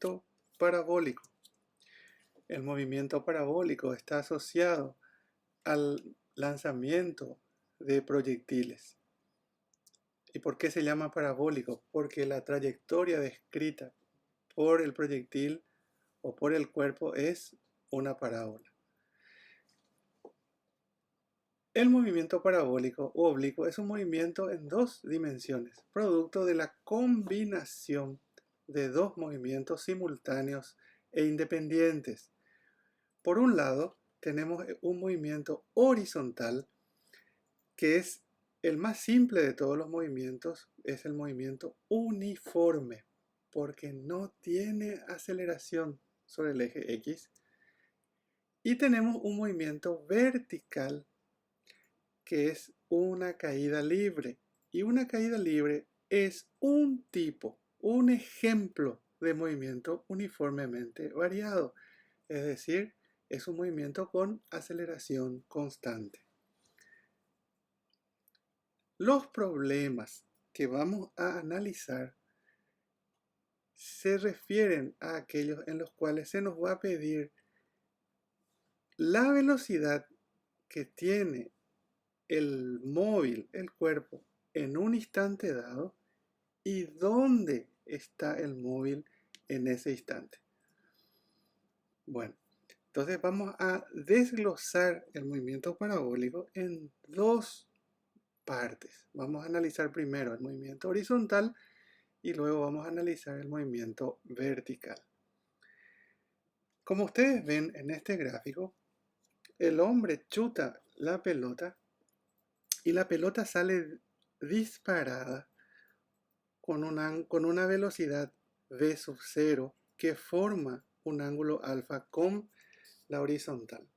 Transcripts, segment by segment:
movimiento parabólico. El movimiento parabólico está asociado al lanzamiento de proyectiles. ¿Y por qué se llama parabólico? Porque la trayectoria descrita por el proyectil o por el cuerpo es una parábola. El movimiento parabólico u oblicuo es un movimiento en dos dimensiones, producto de la combinación de dos movimientos simultáneos e independientes. Por un lado, tenemos un movimiento horizontal, que es el más simple de todos los movimientos, es el movimiento uniforme, porque no tiene aceleración sobre el eje X. Y tenemos un movimiento vertical, que es una caída libre. Y una caída libre es un tipo, un ejemplo de movimiento uniformemente variado. Es decir, es un movimiento con aceleración constante. Los problemas que vamos a analizar se refieren a aquellos en los cuales se nos va a pedir la velocidad que tiene el móvil, el cuerpo, en un instante dado y dónde está el móvil en ese instante. Bueno, entonces vamos a desglosar el movimiento parabólico en dos partes. Vamos a analizar primero el movimiento horizontal y luego vamos a analizar el movimiento vertical. Como ustedes ven en este gráfico, el hombre chuta la pelota y la pelota sale disparada con una velocidad v sub 0 que forma un ángulo alfa con la horizontal.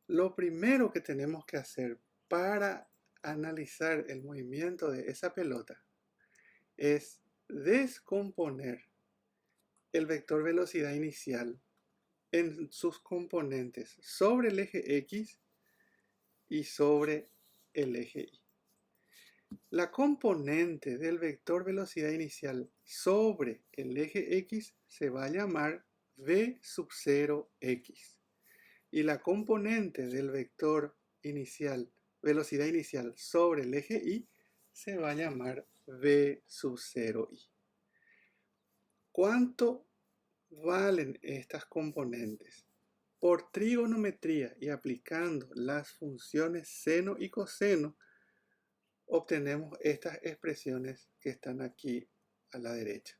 Lo primero que tenemos que hacer para analizar el movimiento de esa pelota es descomponer el vector velocidad inicial en sus componentes sobre el eje X y sobre el eje Y. La componente del vector velocidad inicial sobre el eje X se va a llamar v sub 0x. Y la componente del vector inicial, velocidad inicial sobre el eje Y se va a llamar v sub 0y. ¿Cuánto valen estas componentes? Por trigonometría y aplicando las funciones seno y coseno, obtenemos estas expresiones que están aquí a la derecha.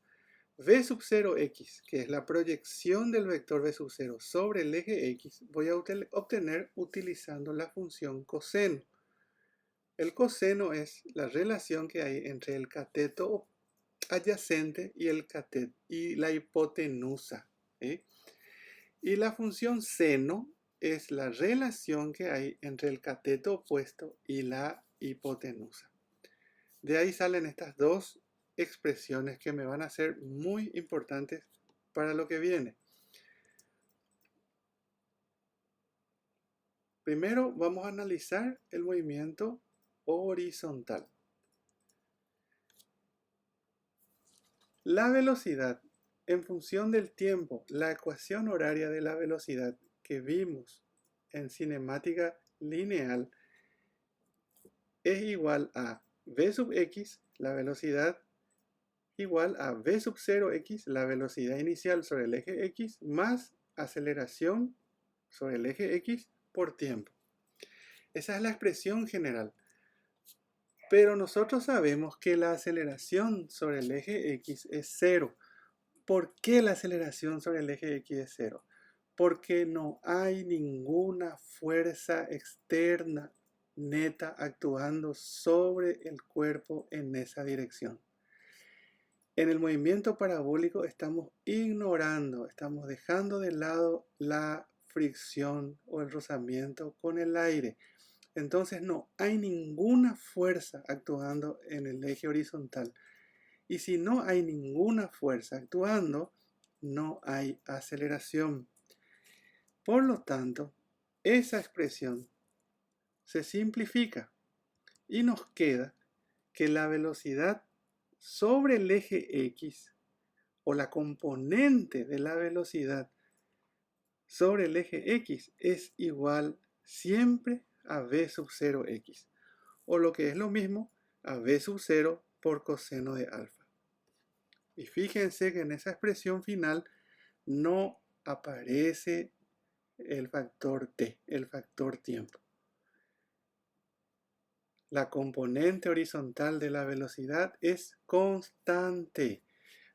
V sub 0x, que es la proyección del vector v sub 0 sobre el eje X, voy a obtener utilizando la función coseno. El coseno es la relación que hay entre el cateto adyacente y la hipotenusa. ¿Sí? Y la función seno es la relación que hay entre el cateto opuesto y la hipotenusa. De ahí salen estas dos expresiones que me van a ser muy importantes para lo que viene. Primero vamos a analizar el movimiento horizontal. La velocidad en función del tiempo, la ecuación horaria de la velocidad que vimos en cinemática lineal es igual a v sub x, la velocidad, igual a v sub 0x, la velocidad inicial sobre el eje x, más aceleración sobre el eje x por tiempo. Esa es la expresión general. Pero nosotros sabemos que la aceleración sobre el eje x es 0. ¿Por qué la aceleración sobre el eje x es 0? Porque no hay ninguna fuerza externa neta actuando sobre el cuerpo en esa dirección. En el movimiento parabólico estamos ignorando, estamos dejando de lado la fricción o el rozamiento con el aire. Entonces no hay ninguna fuerza actuando en el eje horizontal. Y si no hay ninguna fuerza actuando, no hay aceleración. Por lo tanto, esa expresión se simplifica y nos queda que la velocidad sobre el eje X o la componente de la velocidad sobre el eje X es igual siempre a v sub 0x, o lo que es lo mismo, a v sub 0 por coseno de alfa. Y fíjense que en esa expresión final no aparece el factor t, el factor tiempo. La componente horizontal de la velocidad es constante,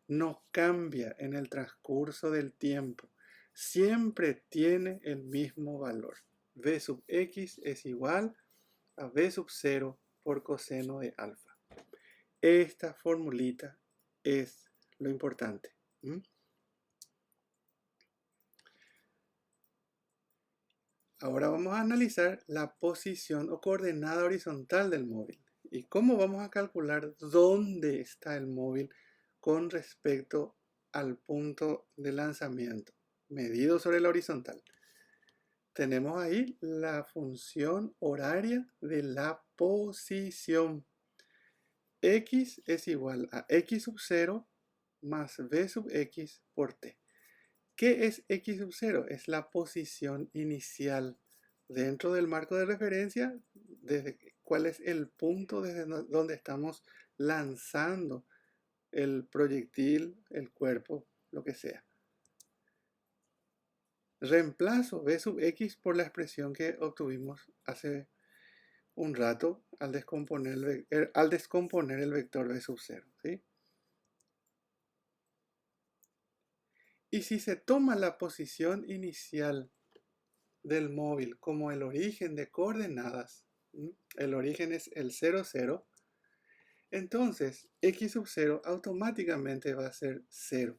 no cambia en el transcurso del tiempo, siempre tiene el mismo valor. V sub x es igual a v sub 0 por coseno de alfa. Esta formulita es lo importante. Ahora vamos a analizar la posición o coordenada horizontal del móvil y cómo vamos a calcular dónde está el móvil con respecto al punto de lanzamiento medido sobre la horizontal. Tenemos ahí la función horaria de la posición. X es igual a x sub 0 más v sub x por t. ¿Qué es x sub 0? Es la posición inicial dentro del marco de referencia, cuál es el punto desde donde estamos lanzando el proyectil, el cuerpo, lo que sea. Reemplazo v sub x por la expresión que obtuvimos hace un rato al descomponer el vector v sub 0. ¿Sí? Y si se toma la posición inicial del móvil como el origen de coordenadas, el origen es el 0, 0, entonces x sub 0 automáticamente va a ser 0.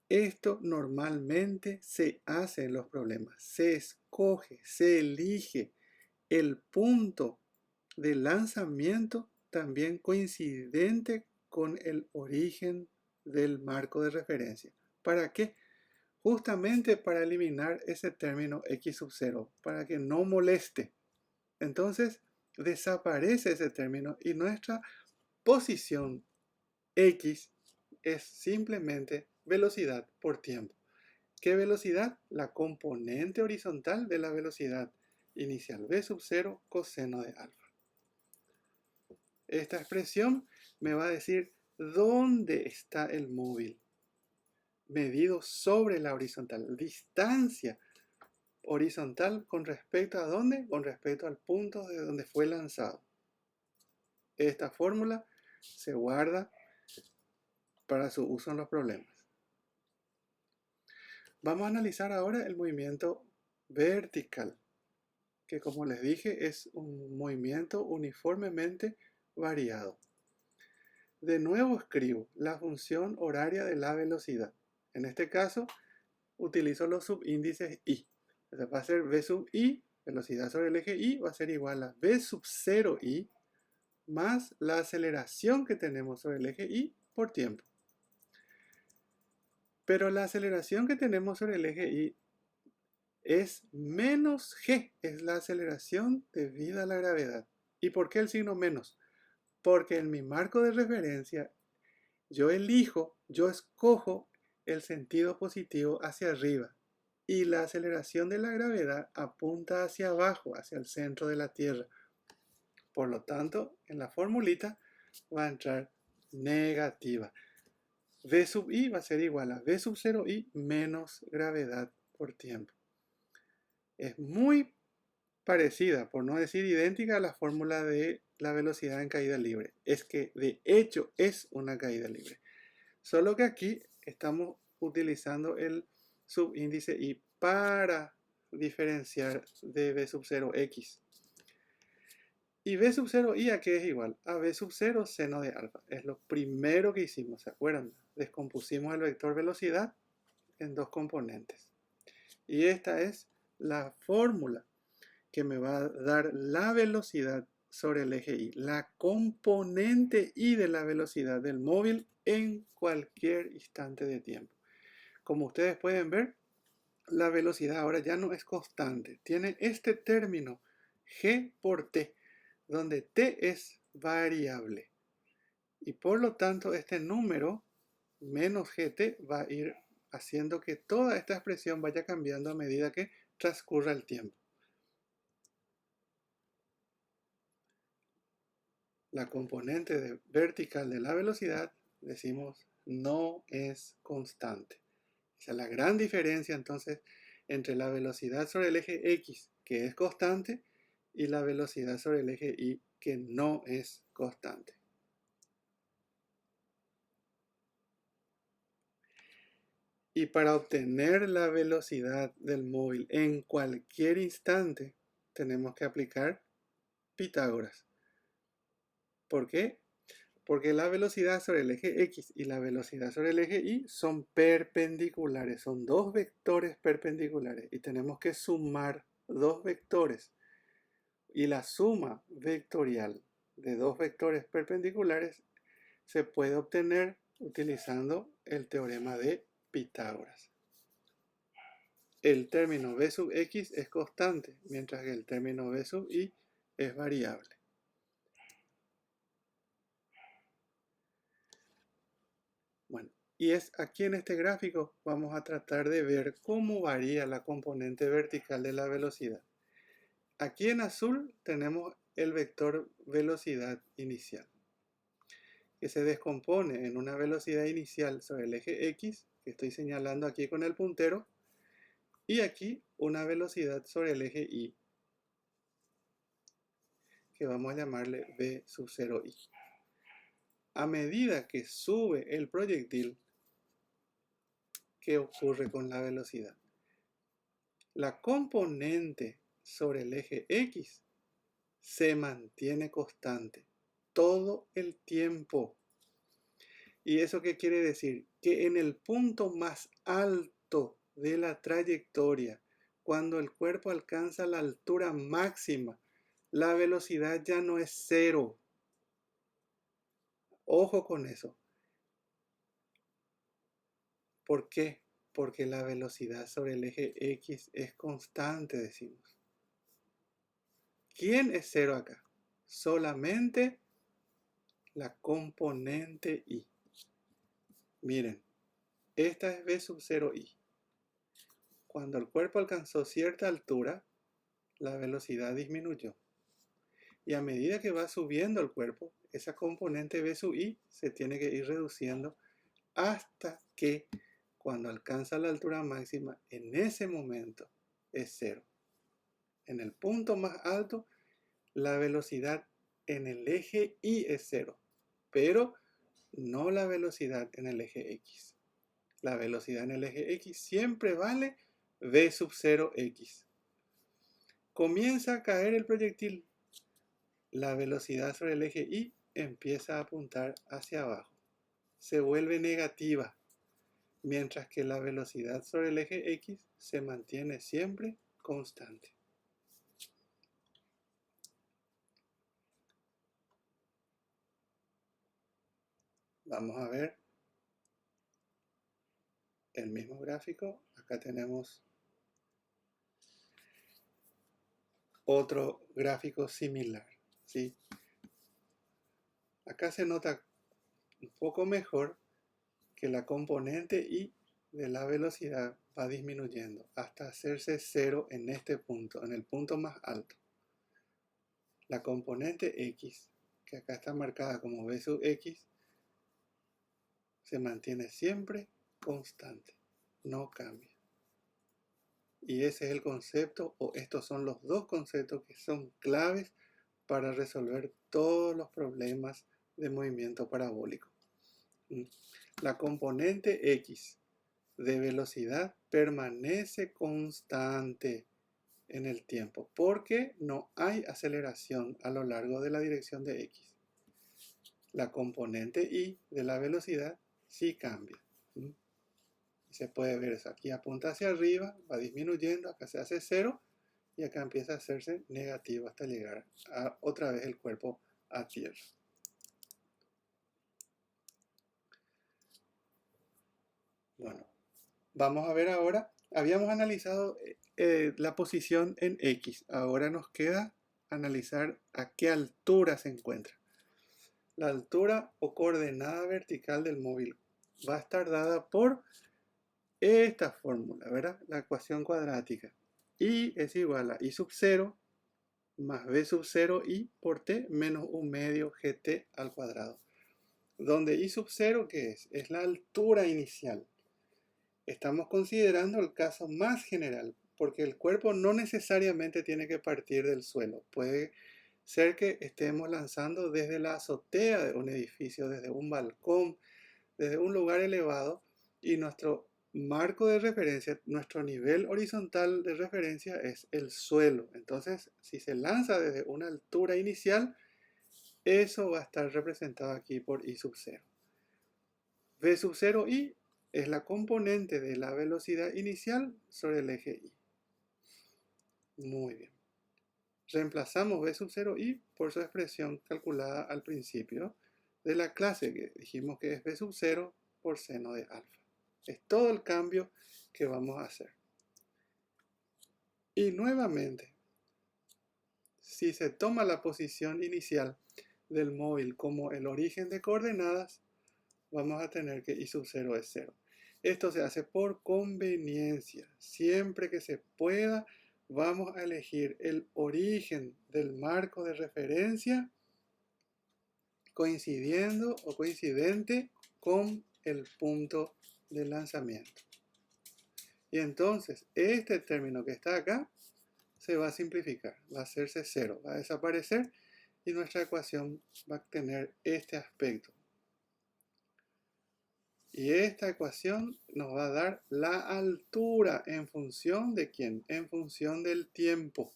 Esto normalmente se hace en los problemas. Se escoge, se elige el punto de lanzamiento también coincidente con el origen del marco de referencia. ¿Para qué? Justamente para eliminar ese término x sub 0, para que no moleste. Entonces desaparece ese término y nuestra posición x es simplemente velocidad por tiempo. ¿Qué velocidad? La componente horizontal de la velocidad inicial v sub 0 coseno de alfa. Esta expresión me va a decir dónde está el móvil medido sobre la horizontal, distancia horizontal con respecto a dónde, con respecto al punto de donde fue lanzado. Esta fórmula se guarda para su uso en los problemas. Vamos a analizar ahora el movimiento vertical, que como les dije es un movimiento uniformemente variado. De nuevo escribo la función horaria de la velocidad. En este caso utilizo los subíndices i. Entonces va a ser v sub i, velocidad sobre el eje i, va a ser igual a v sub 0i más la aceleración que tenemos sobre el eje y por tiempo. Pero la aceleración que tenemos sobre el eje y es menos g, es la aceleración debida a la gravedad. ¿Y por qué el signo menos? Porque en mi marco de referencia yo escojo el sentido positivo hacia arriba y la aceleración de la gravedad apunta hacia abajo, hacia el centro de la Tierra. Por lo tanto, en la formulita va a entrar negativa. V sub i va a ser igual a v sub 0i menos gravedad por tiempo. Es muy parecida, por no decir idéntica, a la fórmula de la velocidad en caída libre. Es que de hecho es una caída libre. Solo que aquí estamos utilizando el subíndice i para diferenciar de v sub 0x. Y v sub 0i a qué es igual? A v sub 0 seno de alfa. Es lo primero que hicimos, ¿se acuerdan? Descompusimos el vector velocidad en dos componentes. Y esta es la fórmula que me va a dar la velocidad sobre el eje y, la componente y de la velocidad del móvil en cualquier instante de tiempo. Como ustedes pueden ver, la velocidad ahora ya no es constante. Tiene este término g por t, donde t es variable. Y por lo tanto este número menos gt va a ir haciendo que toda esta expresión vaya cambiando a medida que transcurra el tiempo. La componente vertical de la velocidad, decimos, no es constante. Esa es la gran diferencia entonces entre la velocidad sobre el eje X, que es constante, y la velocidad sobre el eje Y, que no es constante. Y para obtener la velocidad del móvil en cualquier instante, tenemos que aplicar Pitágoras. ¿Por qué? Porque la velocidad sobre el eje X y la velocidad sobre el eje Y son perpendiculares, son dos vectores perpendiculares y tenemos que sumar dos vectores. Y la suma vectorial de dos vectores perpendiculares se puede obtener utilizando el teorema de Pitágoras. El término b sub x es constante, mientras que el término b sub y es variable. Bueno, y es aquí en este gráfico vamos a tratar de ver cómo varía la componente vertical de la velocidad. Aquí en azul tenemos el vector velocidad inicial, que se descompone en una velocidad inicial sobre el eje X, que estoy señalando aquí con el puntero, y aquí una velocidad sobre el eje Y, que vamos a llamarle v sub 0i. A medida que sube el proyectil, ¿qué ocurre con la velocidad? La componente sobre el eje X se mantiene constante todo el tiempo. ¿Y eso qué quiere decir? Que en el punto más alto de la trayectoria, cuando el cuerpo alcanza la altura máxima, la velocidad ya no es cero. Ojo con eso. ¿Por qué? Porque la velocidad sobre el eje X es constante, decimos. ¿Quién es cero acá? Solamente la componente Y. Miren, esta es v sub 0i. Cuando el cuerpo alcanzó cierta altura, la velocidad disminuyó. Y a medida que va subiendo el cuerpo, esa componente v sub i se tiene que ir reduciendo hasta que cuando alcanza la altura máxima, en ese momento es cero. En el punto más alto, la velocidad en el eje Y es cero, pero no la velocidad en el eje X. La velocidad en el eje X siempre vale v sub 0x. Comienza a caer el proyectil. La velocidad sobre el eje Y empieza a apuntar hacia abajo. Se vuelve negativa, mientras que la velocidad sobre el eje X se mantiene siempre constante. Vamos a ver el mismo gráfico. Acá tenemos otro gráfico similar, ¿sí? Acá se nota un poco mejor que la componente Y de la velocidad va disminuyendo hasta hacerse cero en este punto, en el punto más alto. La componente X, que acá está marcada como v sub x, se mantiene siempre constante, no cambia. Y ese es el concepto, o estos son los dos conceptos que son claves para resolver todos los problemas de movimiento parabólico. La componente X de velocidad permanece constante en el tiempo porque no hay aceleración a lo largo de la dirección de X. La componente Y de la velocidad sí cambia. Se puede ver eso. Aquí apunta hacia arriba, va disminuyendo, acá se hace cero y acá empieza a hacerse negativo hasta llegar a otra vez el cuerpo a tierra. Bueno, vamos a ver ahora. Habíamos analizado la posición en X. Ahora nos queda analizar a qué altura se encuentra. La altura o coordenada vertical del móvil va a estar dada por esta fórmula, ¿verdad? La ecuación cuadrática. Y es igual a I sub 0 más B sub 0 I por T menos 1 medio GT al cuadrado. Donde I sub 0, ¿qué es? Es la altura inicial. Estamos considerando el caso más general, porque el cuerpo no necesariamente tiene que partir del suelo. Puede ser que estemos lanzando desde la azotea de un edificio, desde un balcón, desde un lugar elevado, y nuestro marco de referencia, nuestro nivel horizontal de referencia es el suelo. Entonces, si se lanza desde una altura inicial, eso va a estar representado aquí por I sub 0. V sub 0 I es la componente de la velocidad inicial sobre el eje Y. Muy bien. Reemplazamos V sub 0 I por su expresión calculada al principio de la clase, que dijimos que es V sub 0 por seno de alfa. Es todo el cambio que vamos a hacer. Y nuevamente, si se toma la posición inicial del móvil como el origen de coordenadas, vamos a tener que I sub 0 es 0. Esto se hace por conveniencia. Siempre que se pueda, vamos a elegir el origen del marco de referencia coincidiendo o coincidente con el punto de lanzamiento. Y entonces, este término que está acá se va a simplificar, va a hacerse 0, va a desaparecer y nuestra ecuación va a tener este aspecto. Y esta ecuación nos va a dar la altura en función de ¿quién? En función del tiempo.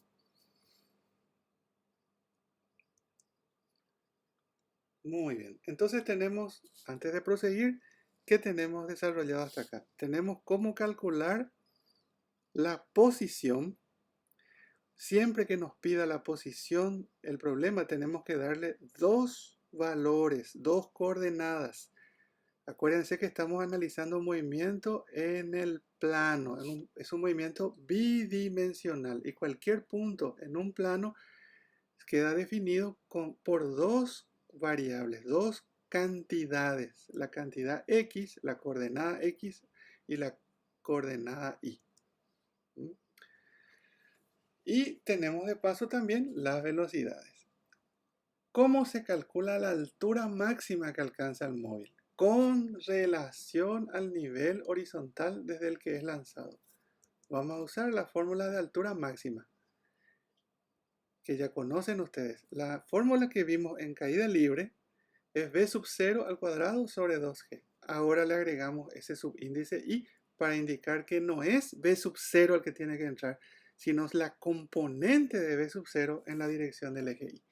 Muy bien. Entonces tenemos, antes de proseguir, ¿qué tenemos desarrollado hasta acá? Tenemos cómo calcular la posición. Siempre que nos pida la posición, el problema tenemos que darle dos valores, dos coordenadas. Acuérdense que estamos analizando un movimiento en el plano, es un movimiento bidimensional y cualquier punto en un plano queda definido por dos variables, dos cantidades, la cantidad X, la coordenada X y la coordenada Y. Y tenemos de paso también las velocidades. ¿Cómo se calcula la altura máxima que alcanza el móvil? Con relación al nivel horizontal desde el que es lanzado. Vamos a usar la fórmula de altura máxima, que ya conocen ustedes. La fórmula que vimos en caída libre es b sub 0 al cuadrado sobre 2g. Ahora le agregamos ese subíndice y para indicar que no es b sub 0 el que tiene que entrar, sino es la componente de b sub 0 en la dirección del eje Y.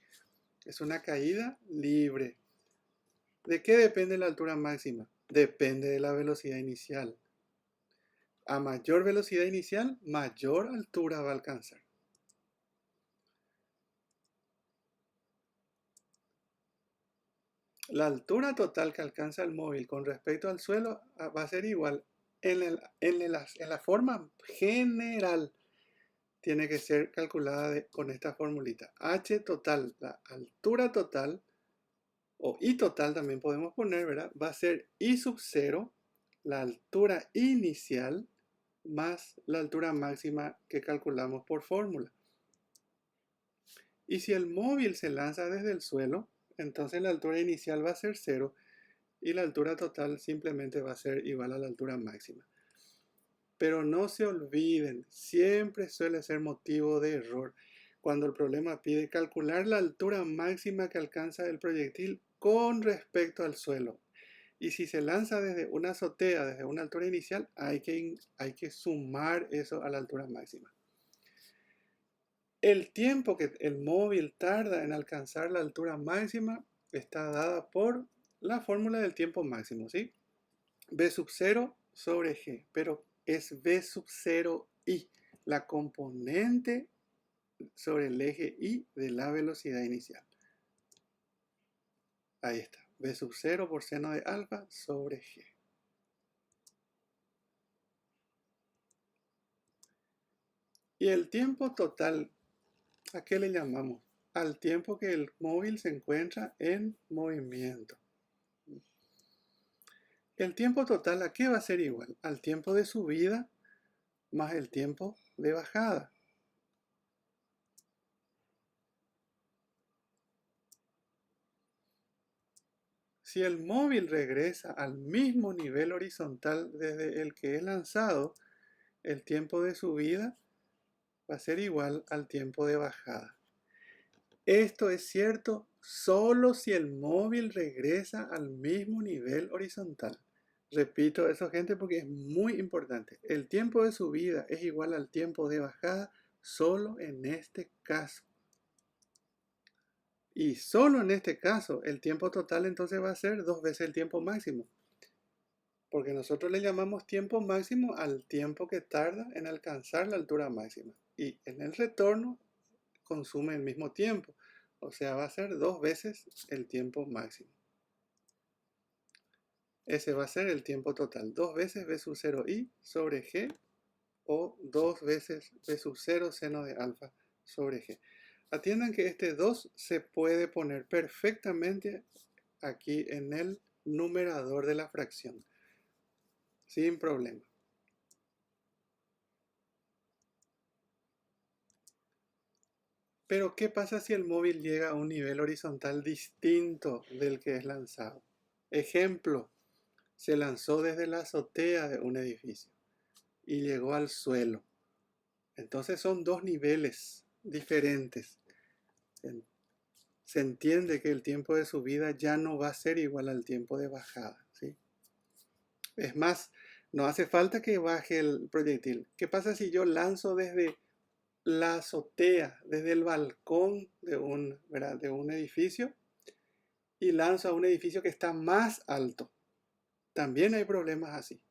Es una caída libre. ¿De qué depende la altura máxima? Depende de la velocidad inicial. A mayor velocidad inicial, mayor altura va a alcanzar. La altura total que alcanza el móvil con respecto al suelo va a ser igual. En la forma general tiene que ser calculada con esta formulita. H total, la altura total, o I total también podemos poner, ¿verdad? Va a ser I sub 0, la altura inicial, más la altura máxima que calculamos por fórmula. Y si el móvil se lanza desde el suelo, entonces la altura inicial va a ser 0 y la altura total simplemente va a ser igual a la altura máxima. Pero no se olviden, siempre suele ser motivo de error cuando el problema pide calcular la altura máxima que alcanza el proyectil con respecto al suelo. Y si se lanza desde una azotea, desde una altura inicial, hay que sumar eso a la altura máxima. El tiempo que el móvil tarda en alcanzar la altura máxima está dada por la fórmula del tiempo máximo, ¿sí? B sub 0 sobre G, pero es B sub 0 I, la componente sobre el eje Y de la velocidad inicial. Ahí está, B sub 0 por seno de alfa sobre G. Y el tiempo total, ¿a qué le llamamos? Al tiempo que el móvil se encuentra en movimiento. El tiempo total, ¿a qué va a ser igual? Al tiempo de subida más el tiempo de bajada. Si el móvil regresa al mismo nivel horizontal desde el que es lanzado, el tiempo de subida va a ser igual al tiempo de bajada. Esto es cierto solo si el móvil regresa al mismo nivel horizontal. Repito eso, gente, porque es muy importante. El tiempo de subida es igual al tiempo de bajada solo en este caso. Y solo en este caso, el tiempo total entonces va a ser 2 veces el tiempo máximo. Porque nosotros le llamamos tiempo máximo al tiempo que tarda en alcanzar la altura máxima. Y en el retorno consume el mismo tiempo. O sea, va a ser 2 veces el tiempo máximo. Ese va a ser el tiempo total. 2 veces b sub 0i sobre g o 2 veces b sub 0 seno de alfa sobre g. Atiendan que este 2 se puede poner perfectamente aquí en el numerador de la fracción. Sin problema. Pero, ¿qué pasa si el móvil llega a un nivel horizontal distinto del que es lanzado? Ejemplo, se lanzó desde la azotea de un edificio y llegó al suelo. Entonces son dos niveles diferentes. Se entiende que el tiempo de subida ya no va a ser igual al tiempo de bajada, ¿sí? Es más, no hace falta que baje el proyectil. ¿Qué pasa si yo lanzo desde la azotea, desde el balcón de un edificio y lanzo a un edificio que está más alto? También hay problemas así.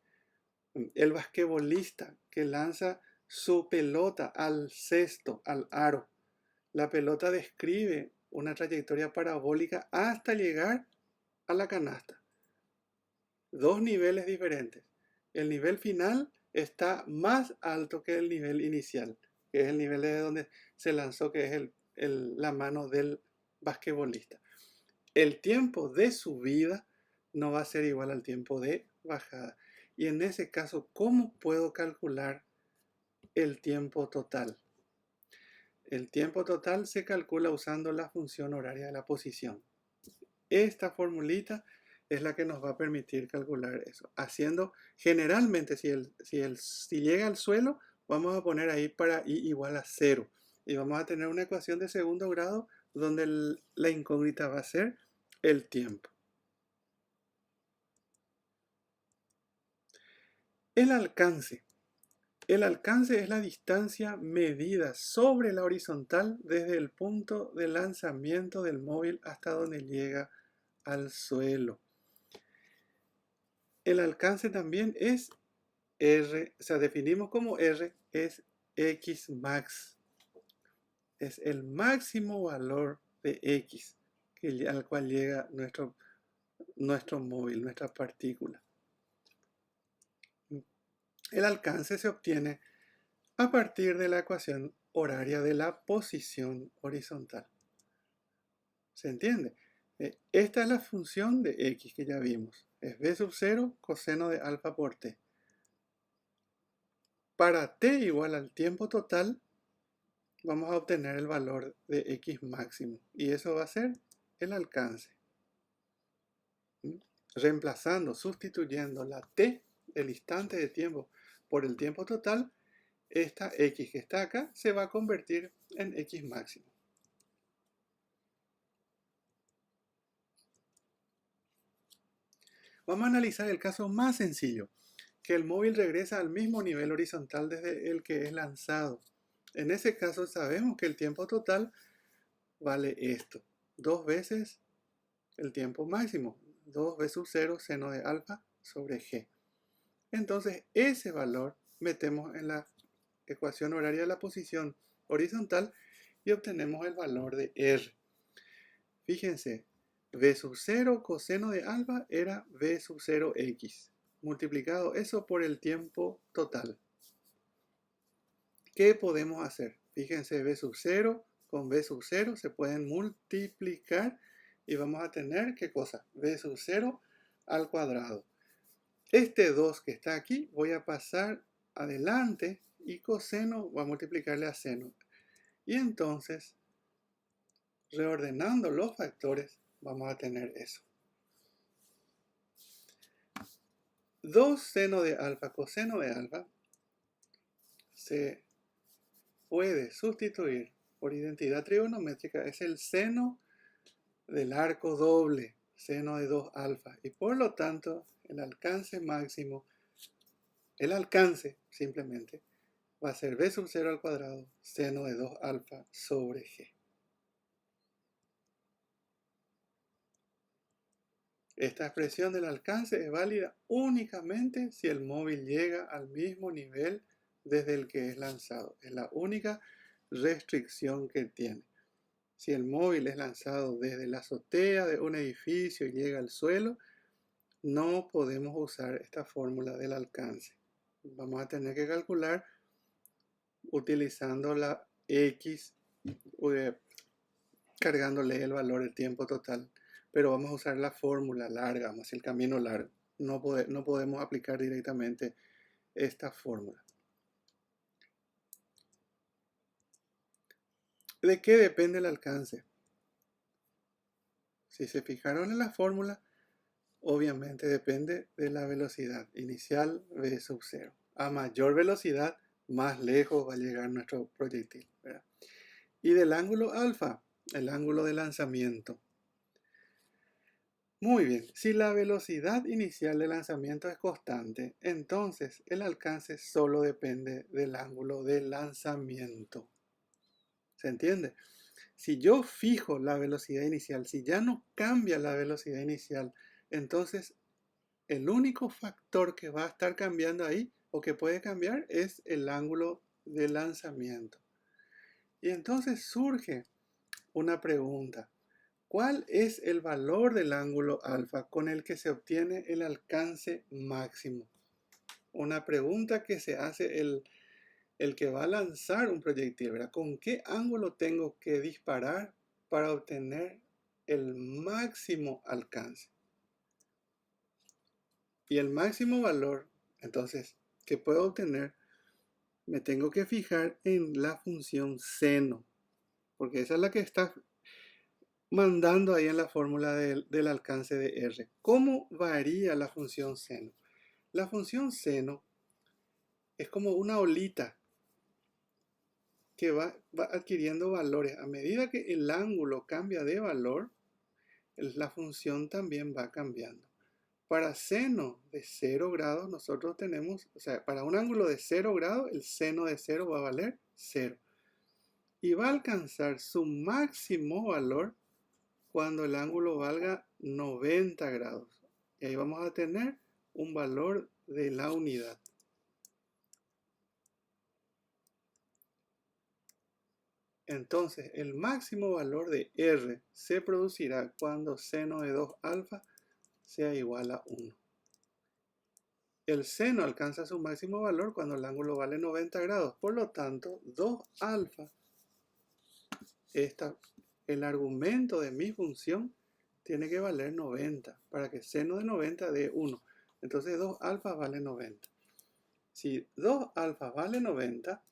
El basquetbolista que lanza su pelota al cesto, al aro, la pelota describe una trayectoria parabólica hasta llegar a la canasta. Dos niveles diferentes. El nivel final está más alto que el nivel inicial, que es el nivel de donde se lanzó, que es la mano del basquetbolista. El tiempo de subida no va a ser igual al tiempo de bajada. Y en ese caso, ¿cómo puedo calcular el tiempo total? El tiempo total se calcula usando la función horaria de la posición. Esta formulita es la que nos va a permitir calcular eso. Haciendo, generalmente, si llega al suelo, vamos a poner ahí para i igual a 0. Y vamos a tener una ecuación de segundo grado donde la incógnita va a ser el tiempo. El alcance. El alcance es la distancia medida sobre la horizontal desde el punto de lanzamiento del móvil hasta donde llega al suelo. El alcance también es R, o sea, definimos como R, es X max. Es el máximo valor de X al cual llega nuestro móvil, nuestra partícula. El alcance se obtiene a partir de la ecuación horaria de la posición horizontal. ¿Se entiende? Esta es la función de X que ya vimos. Es b sub 0 coseno de alfa por t. Para t igual al tiempo total, vamos a obtener el valor de X máximo. Y eso va a ser el alcance. Reemplazando, sustituyendo la t, el instante de tiempo, por el tiempo total, esta X que está acá se va a convertir en X máximo. Vamos a analizar el caso más sencillo, que el móvil regresa al mismo nivel horizontal desde el que es lanzado. En ese caso sabemos que el tiempo total vale esto, 2 veces el tiempo máximo, 2b sub 0 seno de alfa sobre g. Entonces ese valor metemos en la ecuación horaria de la posición horizontal y obtenemos el valor de R. Fíjense, b sub 0 coseno de alfa era b sub 0x. Multiplicado eso por el tiempo total. ¿Qué podemos hacer? Fíjense, b sub 0 con b sub 0 se pueden multiplicar y vamos a tener, ¿qué cosa? B sub 0 al cuadrado. Este 2 que está aquí voy a pasar adelante y coseno voy a multiplicarle a seno. Y entonces, reordenando los factores, vamos a tener eso. 2 seno de alfa coseno de alfa se puede sustituir por identidad trigonométrica. Es el seno del arco doble, seno de 2 alfa. Y por lo tanto, el alcance máximo, el alcance simplemente, va a ser b sub 0 al cuadrado, seno de 2 alfa sobre g. Esta expresión del alcance es válida únicamente si el móvil llega al mismo nivel desde el que es lanzado. Es la única restricción que tiene. Si el móvil es lanzado desde la azotea de un edificio y llega al suelo, no podemos usar esta fórmula del alcance. Vamos a tener que calcular utilizando la X, cargándole el valor del tiempo total. Pero vamos a usar la fórmula larga, más el camino largo. No podemos aplicar directamente esta fórmula. ¿De qué depende el alcance? Si se fijaron en la fórmula, obviamente depende de la velocidad inicial v sub 0. A mayor velocidad, más lejos va a llegar nuestro proyectil, ¿verdad? Y del ángulo alfa, el ángulo de lanzamiento. Muy bien, si la velocidad inicial de lanzamiento es constante, entonces el alcance solo depende del ángulo de lanzamiento. ¿Se entiende? Si yo fijo la velocidad inicial, si ya no cambia la velocidad inicial, entonces el único factor que va a estar cambiando ahí o que puede cambiar es el ángulo de lanzamiento. Y entonces surge una pregunta. ¿Cuál es el valor del ángulo alfa con el que se obtiene el alcance máximo? Una pregunta que se hace el que va a lanzar un proyectil, ¿verdad? ¿Con qué ángulo tengo que disparar para obtener el máximo alcance? Y el máximo valor, entonces, que puedo obtener, me tengo que fijar en la función seno, porque esa es la que está mandando ahí en la fórmula del alcance de R. ¿Cómo varía la función seno? La función seno es como una olita que va adquiriendo valores. A medida que el ángulo cambia de valor, la función también va cambiando. Para seno de 0 grados, nosotros tenemos, o sea, para un ángulo de 0 grados, el seno de 0 va a valer 0. Y va a alcanzar su máximo valor cuando el ángulo valga 90 grados. Y ahí vamos a tener un valor de la unidad. Entonces, el máximo valor de R se producirá cuando seno de 2 alfa sea igual a 1. El seno alcanza su máximo valor cuando el ángulo vale 90 grados. Por lo tanto, 2 alfa, el argumento de mi función, tiene que valer 90 para que seno de 90 dé 1. Entonces 2 alfa vale 90. Si 2 alfa vale 90,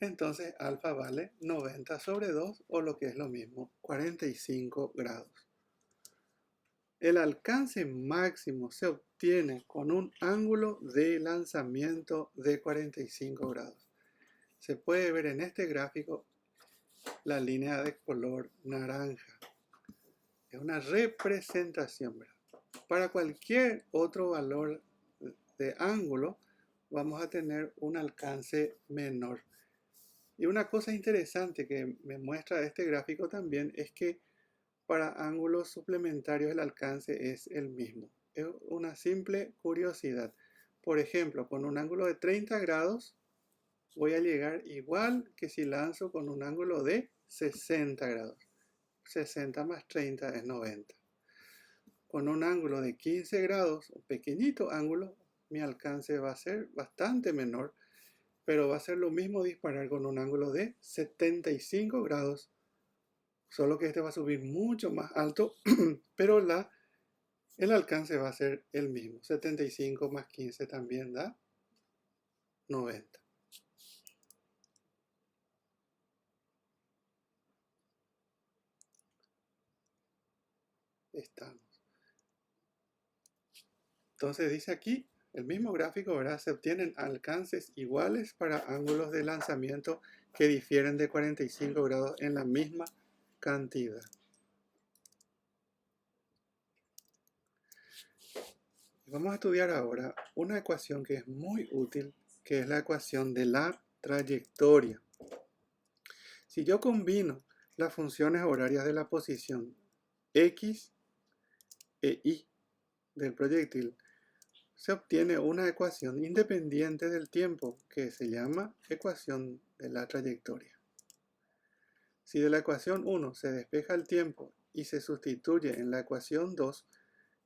entonces alfa vale 90 sobre 2, o lo que es lo mismo, 45 grados. El alcance máximo se obtiene con un ángulo de lanzamiento de 45 grados. Se puede ver en este gráfico la línea de color naranja. Es una representación, ¿verdad? Para cualquier otro valor de ángulo, vamos a tener un alcance menor. Y una cosa interesante que me muestra este gráfico también es que para ángulos suplementarios el alcance es el mismo. Es una simple curiosidad. Por ejemplo, con un ángulo de 30 grados voy a llegar igual que si lanzo con un ángulo de 60 grados. 60 más 30 es 90. Con un ángulo de 15 grados, un pequeñito ángulo, mi alcance va a ser bastante menor, pero va a ser lo mismo disparar con un ángulo de 75 grados, solo que este va a subir mucho más alto, pero la el alcance va a ser el mismo. 75 más 15 también da 90. Estamos. Entonces dice aquí, el mismo gráfico, ¿verdad? Se obtienen alcances iguales para ángulos de lanzamiento que difieren de 45 grados en la misma cantidad. Vamos a estudiar ahora una ecuación que es muy útil, que es la ecuación de la trayectoria. Si yo combino las funciones horarias de la posición X e Y del proyectil, se obtiene una ecuación independiente del tiempo que se llama ecuación de la trayectoria. Si de la ecuación 1 se despeja el tiempo y se sustituye en la ecuación 2,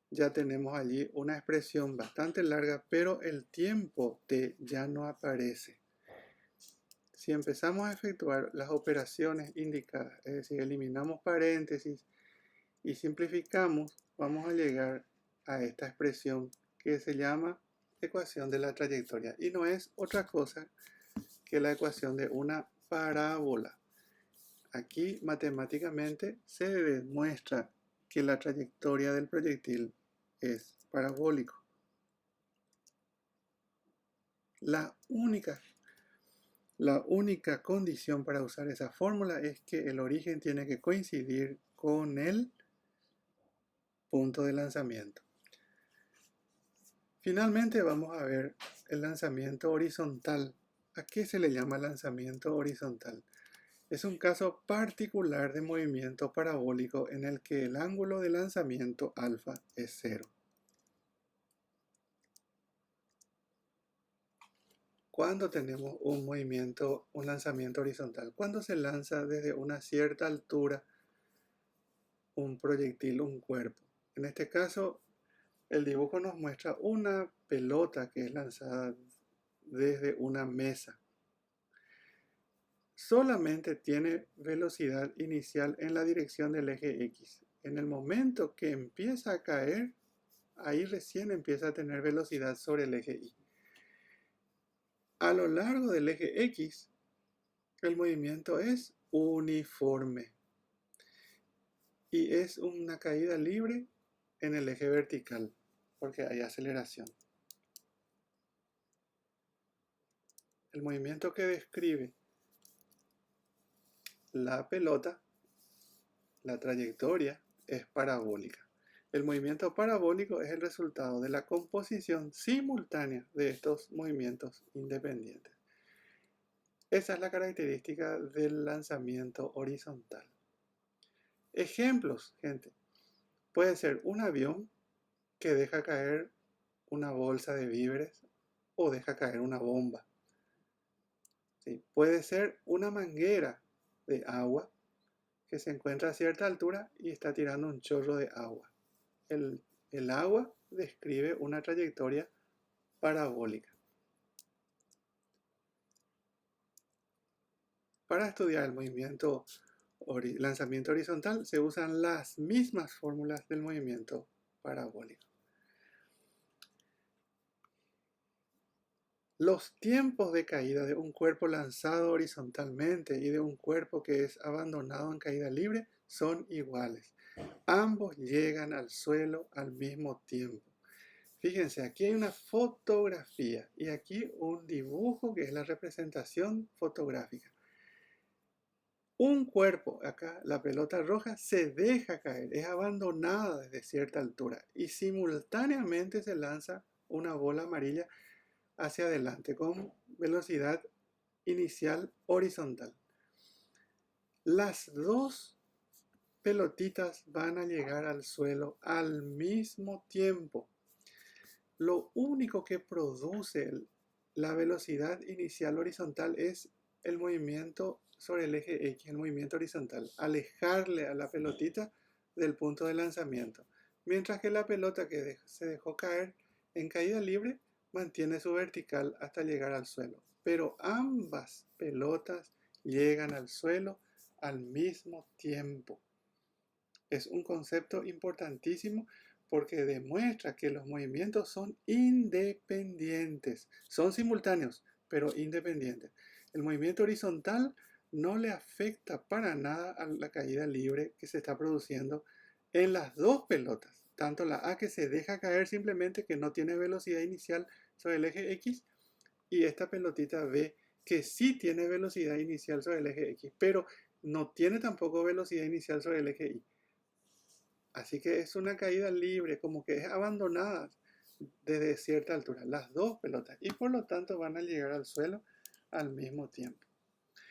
ya tenemos allí una expresión bastante larga, pero el tiempo t ya no aparece. Si empezamos a efectuar las operaciones indicadas, es decir, eliminamos paréntesis y simplificamos, vamos a llegar a esta expresión que se llama ecuación de la trayectoria y no es otra cosa que la ecuación de una parábola. Aquí matemáticamente se demuestra que la trayectoria del proyectil es parabólico. La única condición para usar esa fórmula es que el origen tiene que coincidir con el punto de lanzamiento. Finalmente vamos a ver el lanzamiento horizontal. ¿A qué se le llama lanzamiento horizontal? Es un caso particular de movimiento parabólico en el que el ángulo de lanzamiento alfa es 0. Cuando tenemos un lanzamiento horizontal, cuando se lanza desde una cierta altura un proyectil, un cuerpo. En este caso, el dibujo nos muestra una pelota que es lanzada desde una mesa. Solamente tiene velocidad inicial en la dirección del eje X. En el momento que empieza a caer, ahí recién empieza a tener velocidad sobre el eje Y. A lo largo del eje X, el movimiento es uniforme y es una caída libre en el eje vertical, porque hay aceleración. El movimiento que describe la pelota, la trayectoria, es parabólica. El movimiento parabólico es el resultado de la composición simultánea de estos movimientos independientes. Esa es la característica del lanzamiento horizontal. Ejemplos, gente. Puede ser un avión que deja caer una bolsa de víveres o deja caer una bomba. ¿Sí? Puede ser una manguera de agua que se encuentra a cierta altura y está tirando un chorro de agua. El agua describe una trayectoria parabólica. Para estudiar el lanzamiento horizontal se usan las mismas fórmulas del movimiento parabólico. Los tiempos de caída de un cuerpo lanzado horizontalmente y de un cuerpo que es abandonado en caída libre son iguales. Ambos llegan al suelo al mismo tiempo. Fíjense, aquí hay una fotografía y aquí un dibujo que es la representación fotográfica. Un cuerpo, acá la pelota roja, se deja caer, es abandonada desde cierta altura y simultáneamente se lanza una bola amarilla hacia adelante con velocidad inicial horizontal. Las dos pelotitas van a llegar al suelo al mismo tiempo. Lo único que produce la velocidad inicial horizontal es el movimiento sobre el eje X, el movimiento horizontal, alejarle a la pelotita del punto de lanzamiento, mientras que la pelota que se dejó caer en caída libre mantiene su vertical hasta llegar al suelo. Pero ambas pelotas llegan al suelo al mismo tiempo. Es un concepto importantísimo porque demuestra que los movimientos son independientes, son simultáneos, pero independientes. El movimiento horizontal no le afecta para nada a la caída libre que se está produciendo en las dos pelotas, tanto la A que se deja caer simplemente que no tiene velocidad inicial sobre el eje X y esta pelotita B que sí tiene velocidad inicial sobre el eje X, pero no tiene tampoco velocidad inicial sobre el eje Y. Así que es una caída libre, como que es abandonada desde cierta altura, las dos pelotas, y por lo tanto van a llegar al suelo al mismo tiempo.